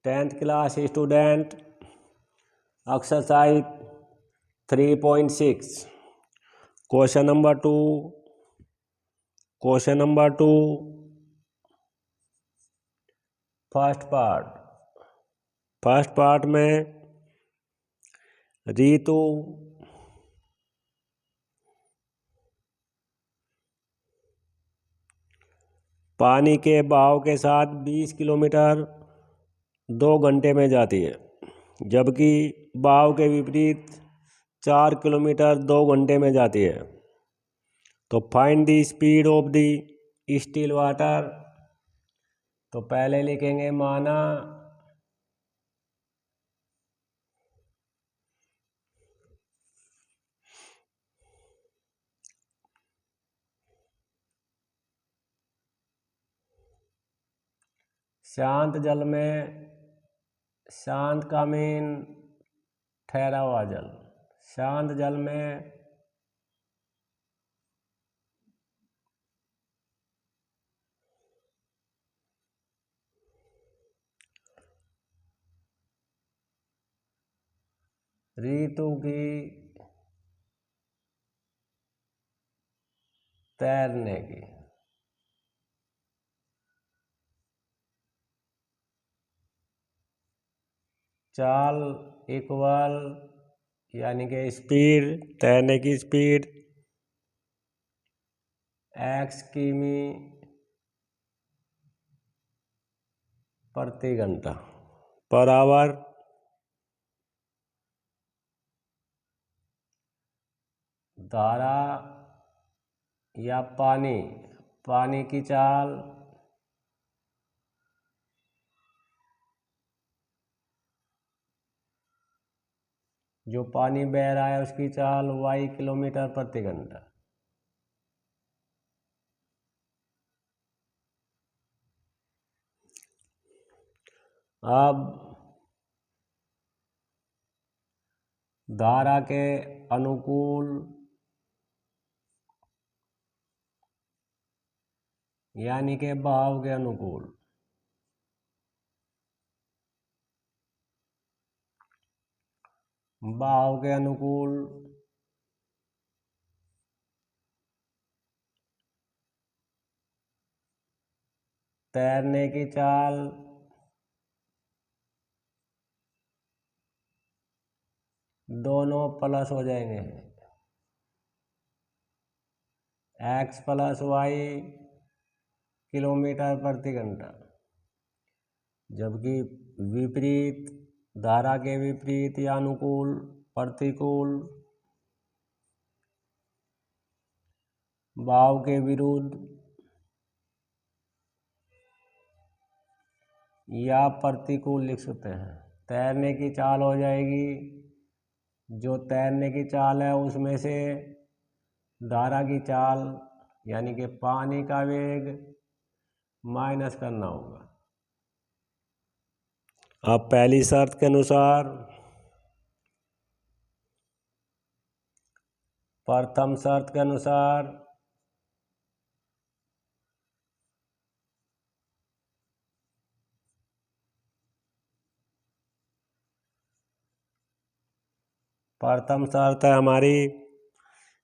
10th class student, exercise 3.6. Question number 2. First part में ऋतु पानी के बहाव के साथ 20 किलोमीटर 2 घंटे में जाती है, जबकि बहाव के विपरीत 4 किलोमीटर 2 घंटे में जाती है। तो find the speed of the still water. तो पहले लिखेंगे माना शांत जल में, शांत का मीन ठहरा हुआ जल, शांत जल में ऋतु की तैरने की चाल इक्वल, यानी कि स्पीड, तैरने की स्पीड x किमी प्रति घंटा पर आवर। धारा या पानी की चाल जो पानी बह रहा है उसकी चाल y किलोमीटर प्रति घंटा। अब धारा के अनुकूल यानी के बहाव के अनुकूल तैरने की चाल दोनों प्लस हो जाएंगे, x प्लस y किलोमीटर प्रति घंटा, जबकि विपरीत, धारा के विपरीत या अनुकूल प्रतिकूल बहाव के विरुद्ध या प्रतिकूल लिख सकते हैं। तैरने की चाल हो जाएगी, जो तैरने की चाल है उसमें से धारा की चाल यानी कि पानी का वेग माइनस करना होगा। अब पहली शर्त के अनुसार, प्रथम शर्त के अनुसार प्रथम शर्त है हमारी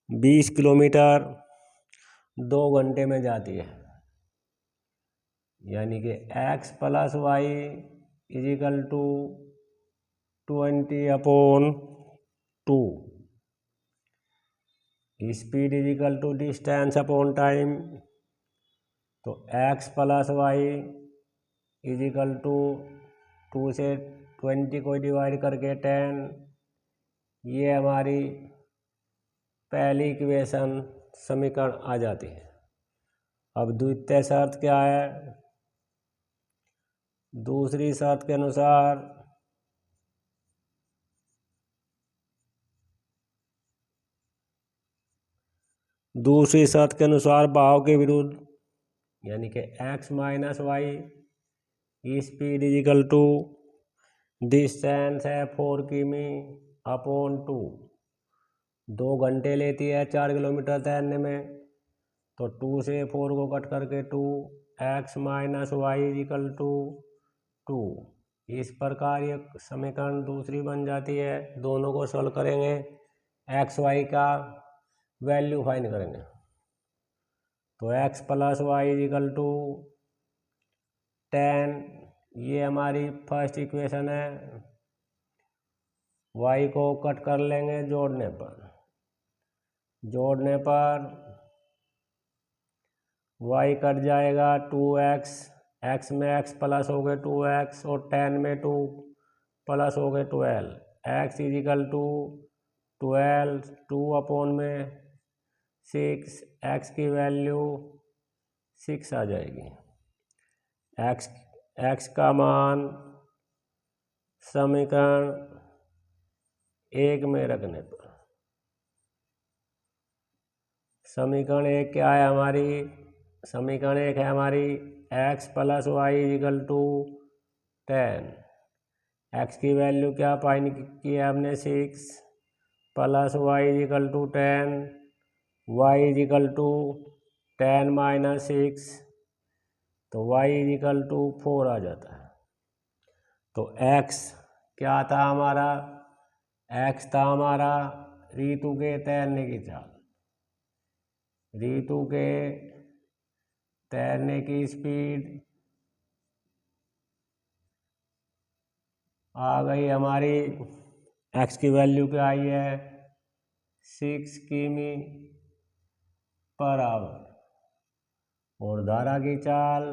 20 किलोमीटर 2 घंटे में जाती है, यानी कि x plus y equal to 20/2, speed equal to distance upon time. तो x plus y equal to 2 से 20 को डिवाइड करके 10, ये हमारी पहली इक्वेशन समीकरण आ जाती है। अब द्वितीय शर्त क्या है? दूसरी शर्त के अनुसार बहाव के विरुद्ध यानी कि x minus y speed equal to distance है 4 किमी अपॉन 2, 2 घंटे लेती है 4 किलोमीटर तैरने में, तो 2 से 4 को कट करके 2, x minus y equal to 2, इस प्रकार ये समीकरण दूसरी बन जाती है। दोनों को सॉल्व करेंगे, एक्स वाई का वैल्यू फाइंड करेंगे। तो x plus y equal to 10, ये हमारी फर्स्ट इक्वेशन है। y को कट कर लेंगे जोड़ने पर y कट जाएगा 2x, x में x प्लस हो गए 2x और 10 में 2 प्लस हो गए 12, x इजिकल टू 12, 2 अपॉन में 6, x की वैल्यू 6 आ जाएगी। x का मान समीकरण 1 में रखने पर, समीकरण 1 क्या है हमारी, समीकरण 1 है हमारी x plus y equal to 10, x की वैल्यू क्या फाइंड की है हमने 6, plus y equal to 10, y equal to 10 minus 6, तो y इजिकल टू 4 आ जाता है। तो x क्या था हमारा, x था हमारा रीतु के तैरने की चाल, रीतु के तैरने की स्पीड आ गई हमारी, x की वैल्यू क्या आई है 6 किमी पर आवर, और धारा की चाल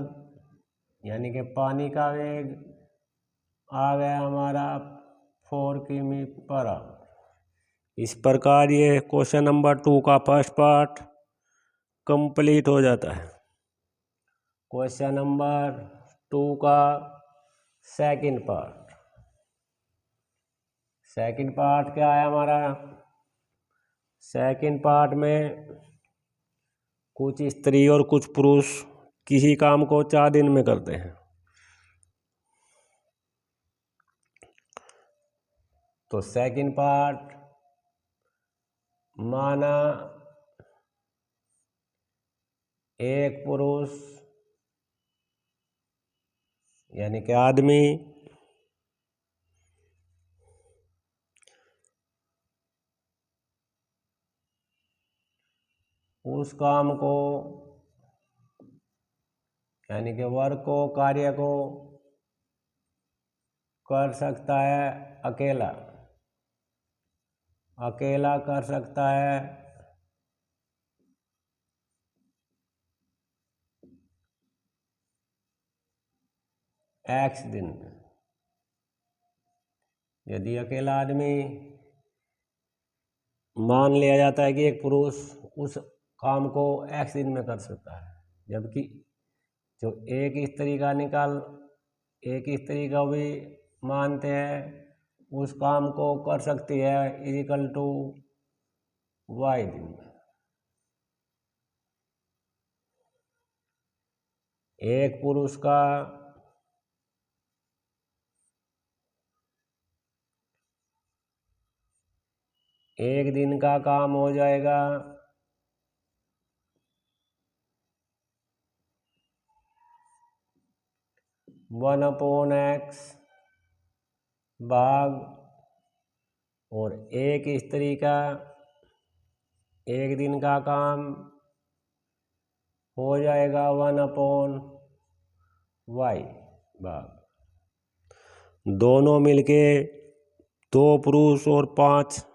यानी कि पानी का वेग आ गया हमारा 4 किमी पर आवर। इस प्रकार ये क्वेश्चन नंबर 2 का फर्स्ट पार्ट कंप्लीट हो जाता है। क्वेश्चन नंबर 2 का सेकंड पार्ट क्या है हमारा, सेकंड पार्ट में कुछ स्त्री और कुछ पुरुष किसी काम को 4 दिन में करते हैं। तो सेकंड पार्ट, माना एक पुरुष यानी कि आदमी उस काम को यानी कि वर्क को, कार्य को कर सकता है अकेला कर सकता है x दिन में। यदि अकेला आदमी मान लिया जाता है कि एक पुरुष उस काम को x दिन में कर सकता है, जबकि जो एक स्त्री का भी मानते हैं उस काम को कर सकती है इजिकल टू y दिन में। एक पुरुष का एक दिन का काम हो जाएगा 1/x भाग, और एक स्त्री का एक दिन का काम हो जाएगा 1/y भाग। दोनों मिलके 2 पुरुष और 5,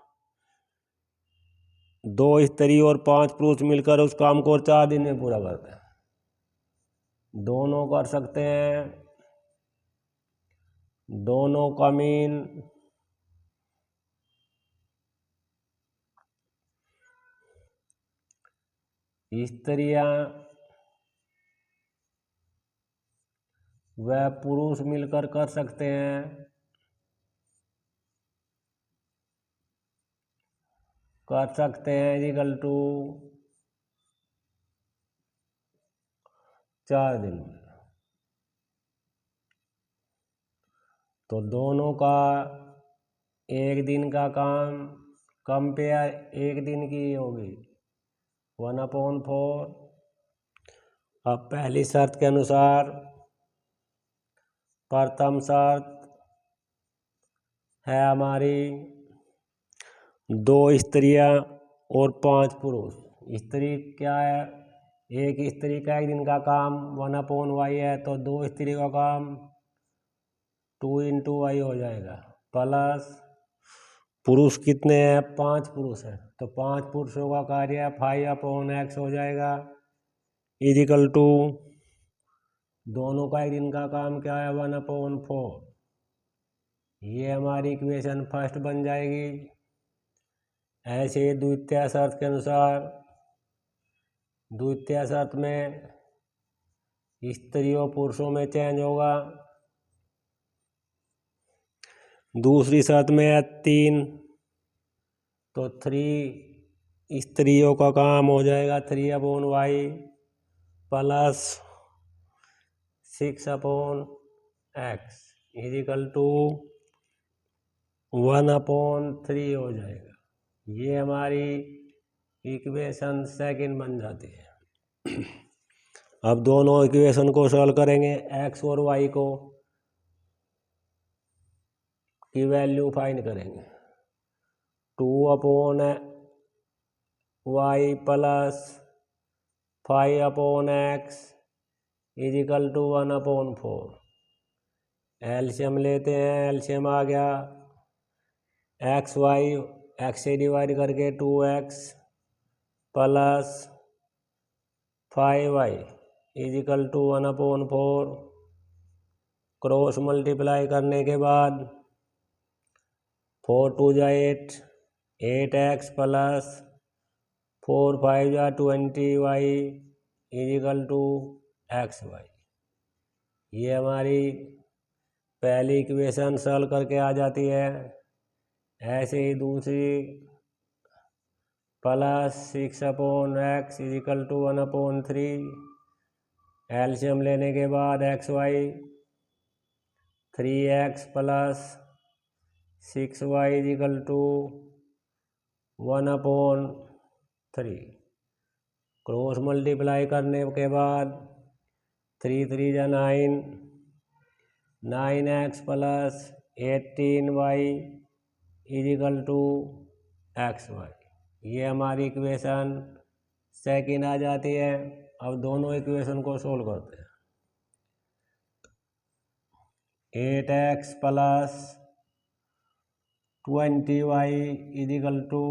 2 स्त्री और 5 पुरुष मिलकर उस काम को 4 दिन में पूरा करते हैं। दोनों कर सकते हैं, दोनों का मीन स्त्रियां व पुरुष मिलकर कर सकते हैं, इक्वल टू 4 दिन में। तो दोनों का एक दिन का काम कंपेयर एक दिन की होगी 1/4। अब पहली शर्त के अनुसार, प्रथम शर्त है हमारी 2 स्त्रियां और 5 पुरुष। स्त्री क्या है, एक स्त्री का एक दिन का काम 1/y है, तो 2 स्त्री का काम 2 × y हो जाएगा, प्लस पुरुष कितने हैं, 5 पुरुष हैं, तो 5 पुरुषों का कार्य 5/x हो जाएगा, इजिकल टू दोनों का एक दिन का काम क्या है 1/4। ये हमारी इक्वेशन फर्स्ट बन जाएगी। ऐसे द्वितीय शर्त के अनुसार द्वितीय शर्त में स्त्रियों पुरुषों में चेंज होगा। दूसरी शर्त में है 3, तो 3 स्त्रियों का काम हो जाएगा 3/y plus 6/x is equal to 1/3 हो जाएगा। ये हमारी इक्वेशन सेकंड बन जाती है। अब दोनों इक्वेशन को सॉल्व करेंगे, x और y को की वैल्यू फाइंड करेंगे। 2/y plus 5/x is equal to 1/4। LCM लेते हैं, एलसीएम आ गया x से डिवाइड करके 2x plus 5y equal to 1/4। Cross multiply करने के बाद 4 × 2 = 8x plus 4 × 5 = 20y equal to xy। ये हमारी पहली इक्वेशन सॉल्व करके आ जाती है। ऐसे ही दूसरी plus 6/x is equal to 1/3। LCM लेने के बाद xy 3x plus 6y equal to 1/3। Cross multiply करने के बाद 3 × 3 = 9, 9x plus 18y equal to xy। ये हमारी इक्वेशन सेकंड आ जाती है। अब दोनों इक्वेशन को सोल्व करते हैं। 8x plus 20y equal to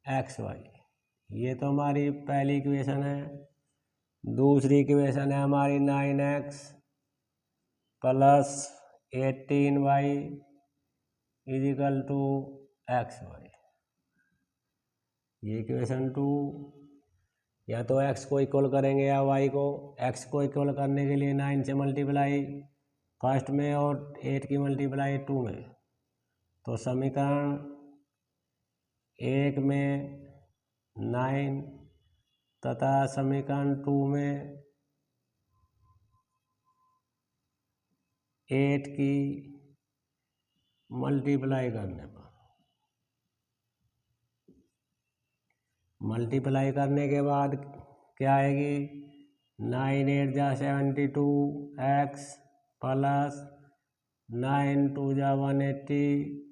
xy। ये तो हमारी पहली इक्वेशन है। दूसरी इक्वेशन है हमारी 9x plus 18y equal to xy। ये इक्वेशन 2, या तो x को इक्वल करेंगे या y को। x को इक्वल करने के लिए 9 से मल्टीप्लाई फर्स्ट में और 8 की मल्टीप्लाई 2 में, तो समीकरण 1 में 9 तथा समीकरण 2 में 8 की मल्टीप्लाई करने पर, मल्टीप्लाई करने के बाद क्या आएगी, 9 × 8 = 72x plus 9 × 2 = 180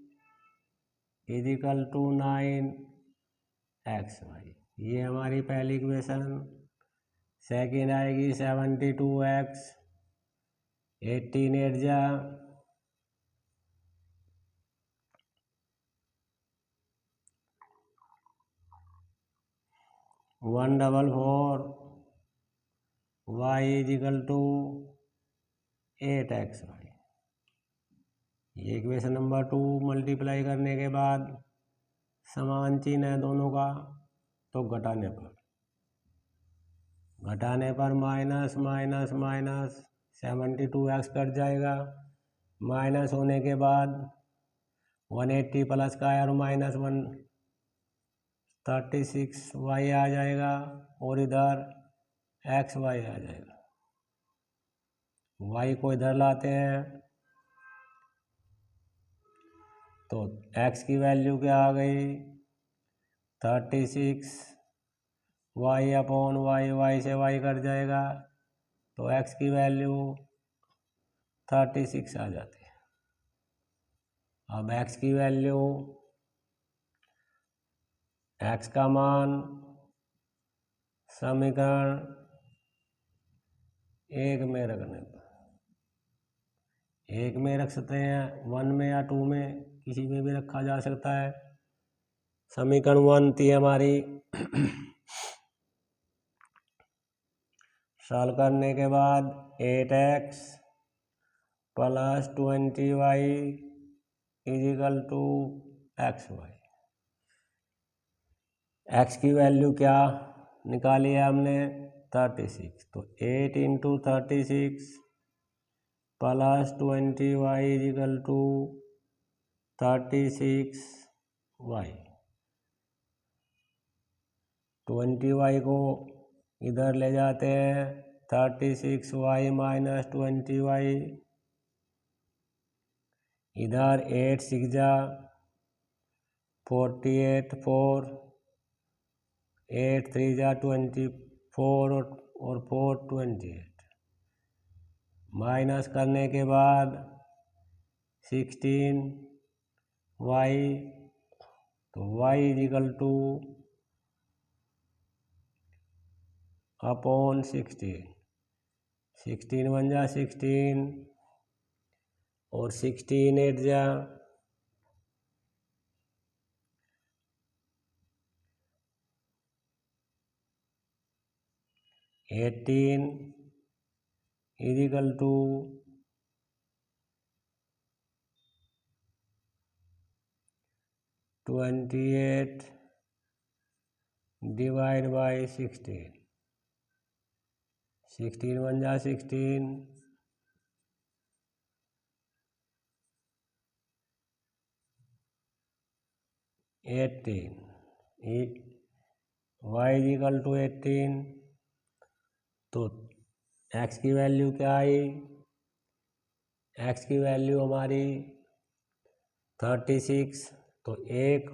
is equal to 9xy। ये हमारी पहली इक्वेशन। सेकेंड आएगी 72x 18 × 8 = 144 y equal to 8xy। ये इक्वेशन नंबर 2। मल्टीप्लाई करने के बाद समान चिन्ह है दोनों का, तो घटाने पर minus minus minus 72x cut जाएगा। माइनस होने के बाद 180 प्लस का और माइनस 136y आ जाएगा, और इधर xy आ जाएगा। y को इधर लाते हैं, तो x की वैल्यू क्या आ गई, 36 y/y, y से y कट जाएगा, तो x की वैल्यू 36 आ जाती है। अब x की वैल्यू, x का मान समीकरण 1 में रखने पर, 1 में रख सकते हैं, 1 में या 2 में, किसी में भी रखा जा सकता है। समीकरण 1 थी हमारी। सॉल्व करने के बाद 8x plus 20y equal to xy। x की वैल्यू क्या निकाली है हमने, 36। तो 8 into 36 plus 20y equal to 36y। 20y को इधर ले जाते हैं, 36y माइनस 20y, इधर 8 6 जा 48, 4 8 3 जा 24 और 4 28। माइनस करने के बाद 16y, तो y इजिकल टू अपॉन 16। 16 1 जा 16 और 16 8 जा 18 इजिकल टू 28 डिवाइड बाई 16। 16 1 जा 16, 18 y इजिकल टू 18। तो x की वैल्यू क्या आई, x की वैल्यू हमारी 36। तो एक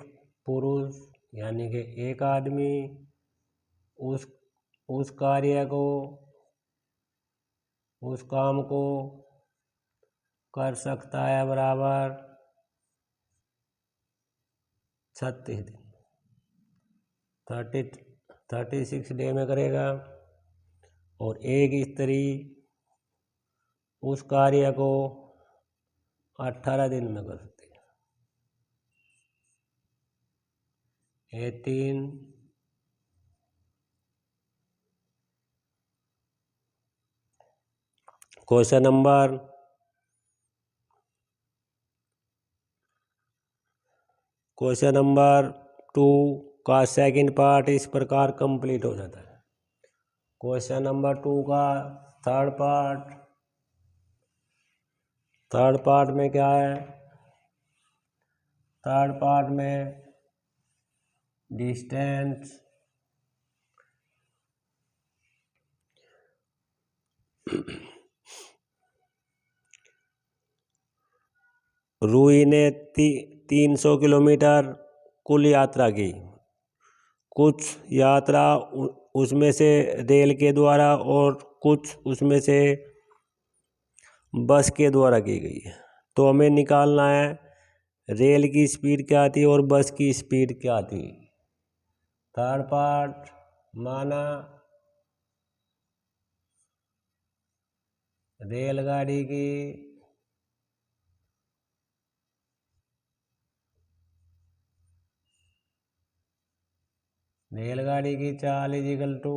पुरुष यानी कि एक आदमी उस कार्य को, उस काम को कर सकता है बराबर 36 दिन, 36 डे में करेगा। और एक स्त्री उस कार्य को 18 दिन में कर सकती है। 18 क्वेश्चन नंबर 2 का सेकंड पार्ट इस प्रकार कंप्लीट हो जाता है। क्वेश्चन नंबर 2 का थर्ड पार्ट में क्या है, थर्ड पार्ट में डिस्टेंस रूही ने 300 किलोमीटर कुल यात्रा की। कुछ यात्रा उसमें से रेल के द्वारा और कुछ उसमें से बस के द्वारा की गई है। तो हमें निकालना है रेल की स्पीड क्या थी और बस की स्पीड क्या थी। थर्ड पार्ट माना रेलगाड़ी की चाल इजिकल टू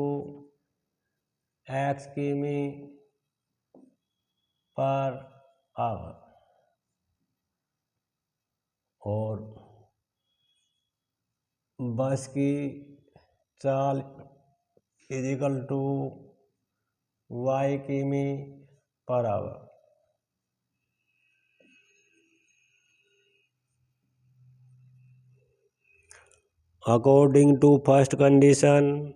x किमी पर आवर और बस की चाल इजिकल टू y किमी per hour. According to first condition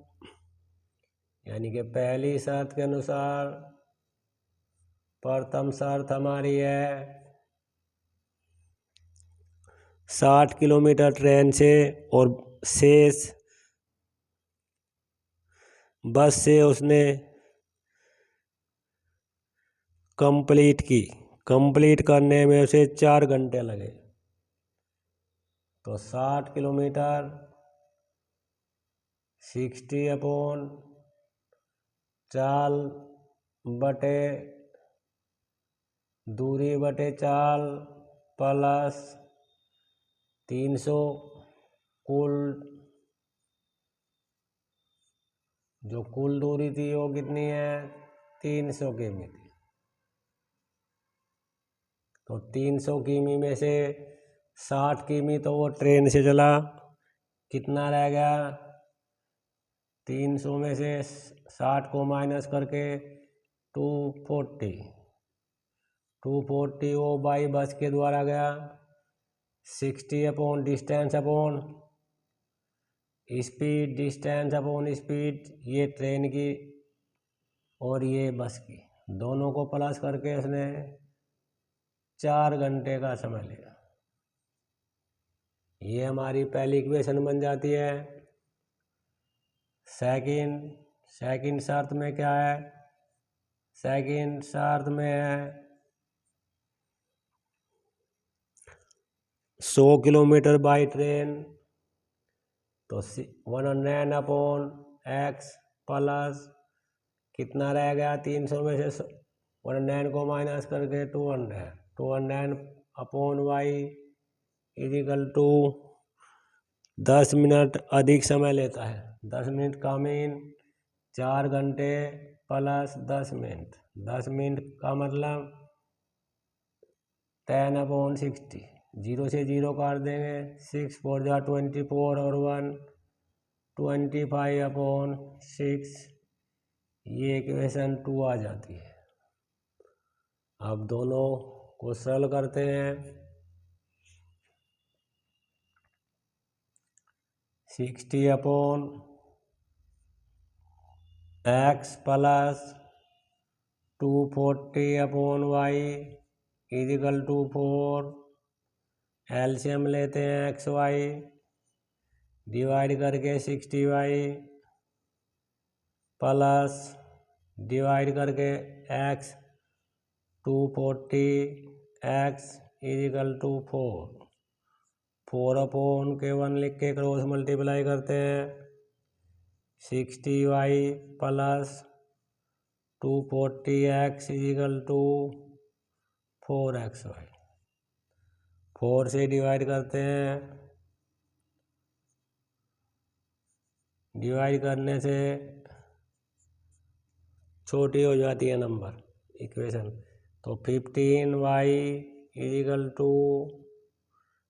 यानी कि पहली शर्त के अनुसार, प्रथम शर्त हमारी है 60 किलोमीटर ट्रेन से और शेष बस से उसने कंप्लीट करने में उसे 4 घंटे लगे। तो 60 किलोमीटर 60/4 बटे दूरी बटे 4 प्लस 300 कुल जो कुल दूरी थी वो कितनी है 300 किमी थी। तो 300 किमी में से 60 किमी तो वो ट्रेन से चला, कितना रह गया 300 में से 60 को माइनस करके 240 वो बाई बस के द्वारा गया। 60 distance upon speed, distance upon speed, ये ट्रेन की और ये बस की, दोनों को प्लस करके उसने 4 घंटे का समय लिया। ये हमारी पहली इक्वेशन बन जाती है। सेकंड शर्त में क्या है, सेकंड शर्त में है 100 किलोमीटर बाई ट्रेन, तो 109/x प्लस कितना रह गया 300 में से 109 को माइनस करके 200/y इजिकल टू 10 मिनट अधिक समय लेता है। 10 मिनट का मीन 4 घंटे प्लस 10 मिनट, 10 मिनट का मतलब 10/60, 0 से 0 काट देंगे, 6 4 जा 24 और 1 25/6, ये इक्वेशन 2 आ जाती है। अब दोनों को सरल करते हैं। 60/x plus 240/y is equal to 4, LCM लेते हैं xy, डिवाइड करके 60y प्लस डिवाइड करके x 240x इजिकल टू 4/1 लिख के क्रॉस मल्टीप्लाई करते हैं। 60y plus 240x is equal to 4xy, 4 से डिवाइड करते हैं, डिवाइड करने से छोटी हो जाती है नंबर इक्वेशन, तो 15y is equal to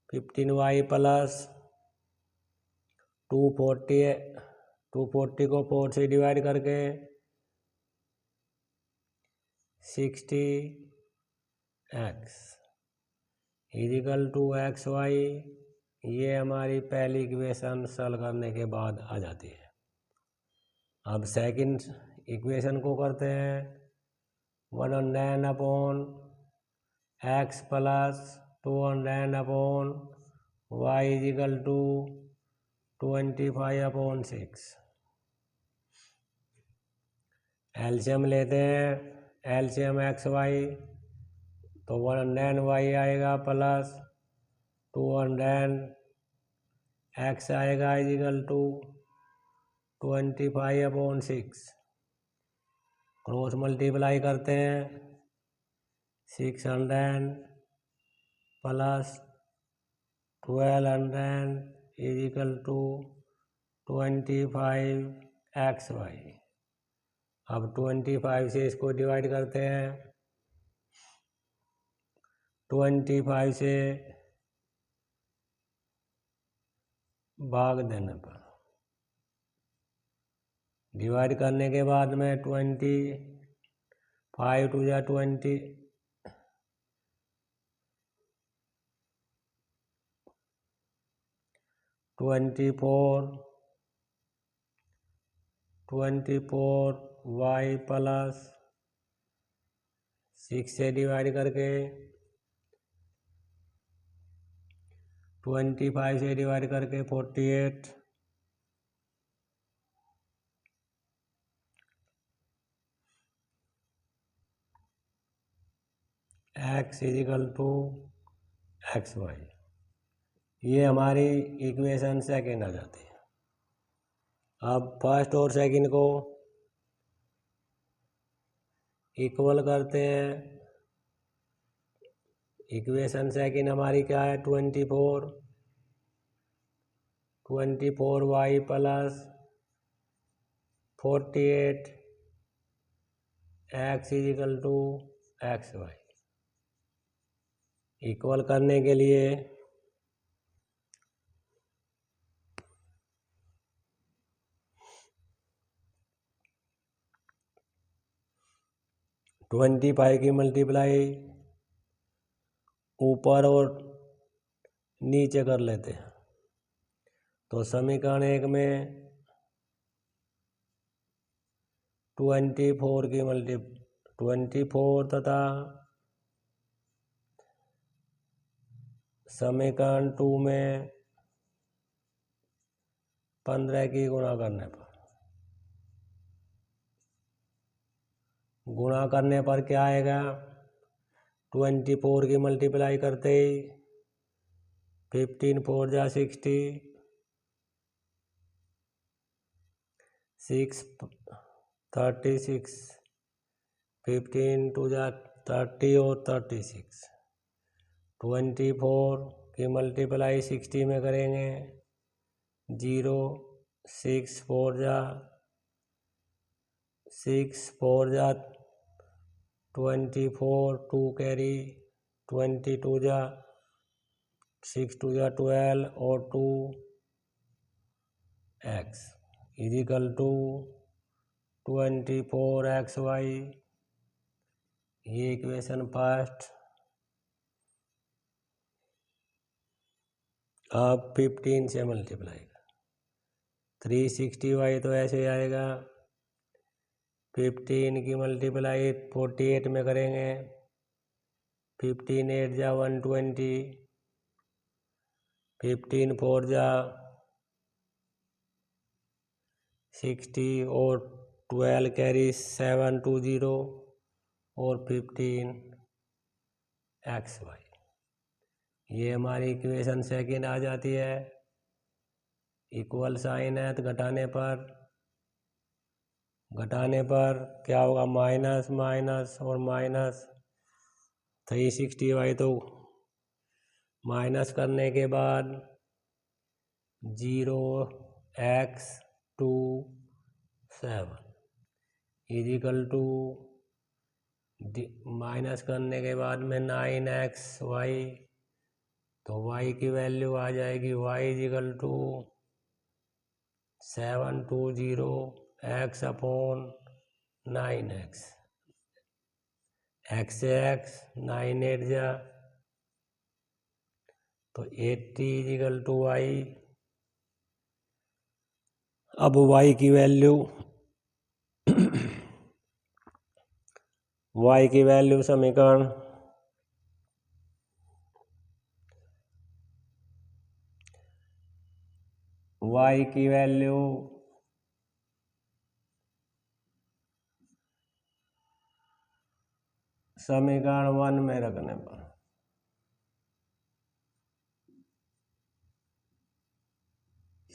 15y plus 240 को 4 से डिवाइड करके 60x इजिकल टू xy, ये हमारी पहली इक्वेशन सॉल्व करने के बाद आ जाती है। अब सेकंड इक्वेशन को करते हैं 109/x plus 209/y is equal to 25/6। LCM लेते हैं, एलसीएम xy, तो 109y आएगा प्लस 200x आएगा इजिकल टू 25/6, क्रॉस मल्टीप्लाई करते हैं, 600 प्लस 1200 इजिकल टू 25xy। अब 25 से इसको डिवाइड करते हैं, 25 से भाग देने पर, डिवाइड करने के बाद में 25 2 जा 20, 24y प्लस 6 से डिवाइड करके 25 से डिवाइड करके 48, x इजिकल टू xy। ये हमारी इक्वेशन सेकंड आ जाती है। अब फर्स्ट और सेकंड को इक्वल करते हैं। इक्वेशन सेकंड हमारी क्या है, 24y plus 48 x equal to XY। Equal करने के लिए 25 की मल्टीप्लाई ऊपर और नीचे कर लेते हैं। तो समीकरण एक में 24 की 24 तथा समीकरण 2 में 15 की गुणा करने पर क्या आएगा, 24 की मल्टीप्लाई करते ही 15 4 जा 60, 6 36, 15 2 जा 30 और 36। 24 की मल्टीप्लाई 60 में करेंगे 0, 6 4 जा 24, 2 कैरी 22 जा 6 2 जा 12 और 2x इजिकल टू 24xy। ये इक्वेशन फर्स्ट। अब 15 से मल्टीप्लाई 360y तो ऐसे आएगा, 15 की मल्टीप्लाई 48 में करेंगे 15 8 जा 120, 15 4 जा 60 और 12 कैरी 7 2 0 और 15 XY। ये हमारी इक्वेशन सेकंड आ जाती है। इक्वल साइन है तो घटाने पर क्या होगा, माइनस माइनस और माइनस। 360y तो माइनस करने के बाद 0x 2 7 इजिकल टू माइनस करने के बाद में 9xy, तो y की वैल्यू आ जाएगी y equal to 720 x upon 9x। x से x 9 8 जा तो 80 इजिकल टू y। अब y की वैल्यू समीकरण y की वैल्यू समीकरण 1 में रखने पर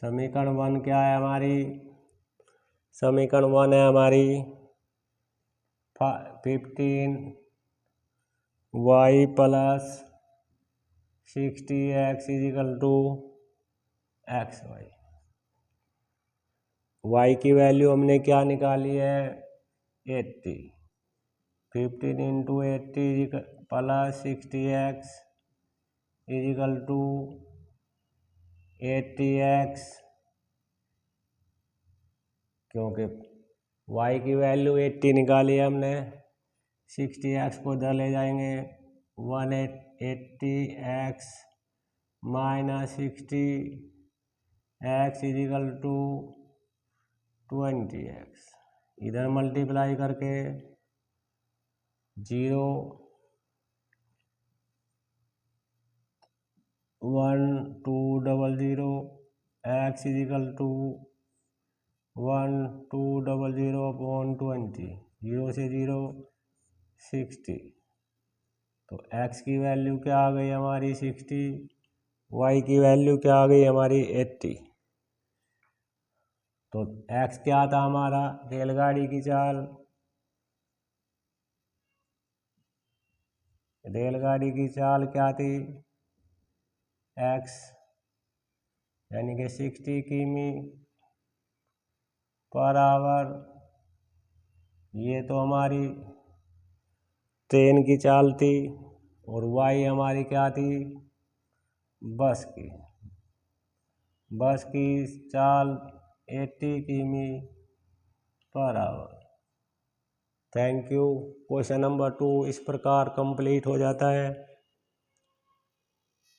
समीकरण 1 क्या है हमारी, समीकरण 1 है हमारी 15y plus 60x equal to XY। y की वैल्यू हमने क्या निकाली है, 80। 15 into 80 plus 60x equal to 80x, क्योंकि y की वैल्यू 80 निकाली है हमने, 60x को इधर ले जाएंगे 180x minus 60x equal to 20x। इधर मल्टीप्लाई करके 0 1 2 0 x इजिकल टू 1 2 0 अपॉन 20, 0 से 0 60। तो x की वैल्यू क्या आ गई हमारी 60, वाई की वैल्यू क्या आ गई हमारी 80। तो एक्स क्या था हमारा, रेलगाड़ी की चाल, रेलगाड़ी की चाल क्या थी, एक्स यानी कि 60 किमी पर आवर। ये तो हमारी ट्रेन की चाल थी, और वाई हमारी क्या थी, बस की, बस की चाल 80 किमी per our. Thank you. Question number 2 इस प्रकार कंप्लीट हो जाता है।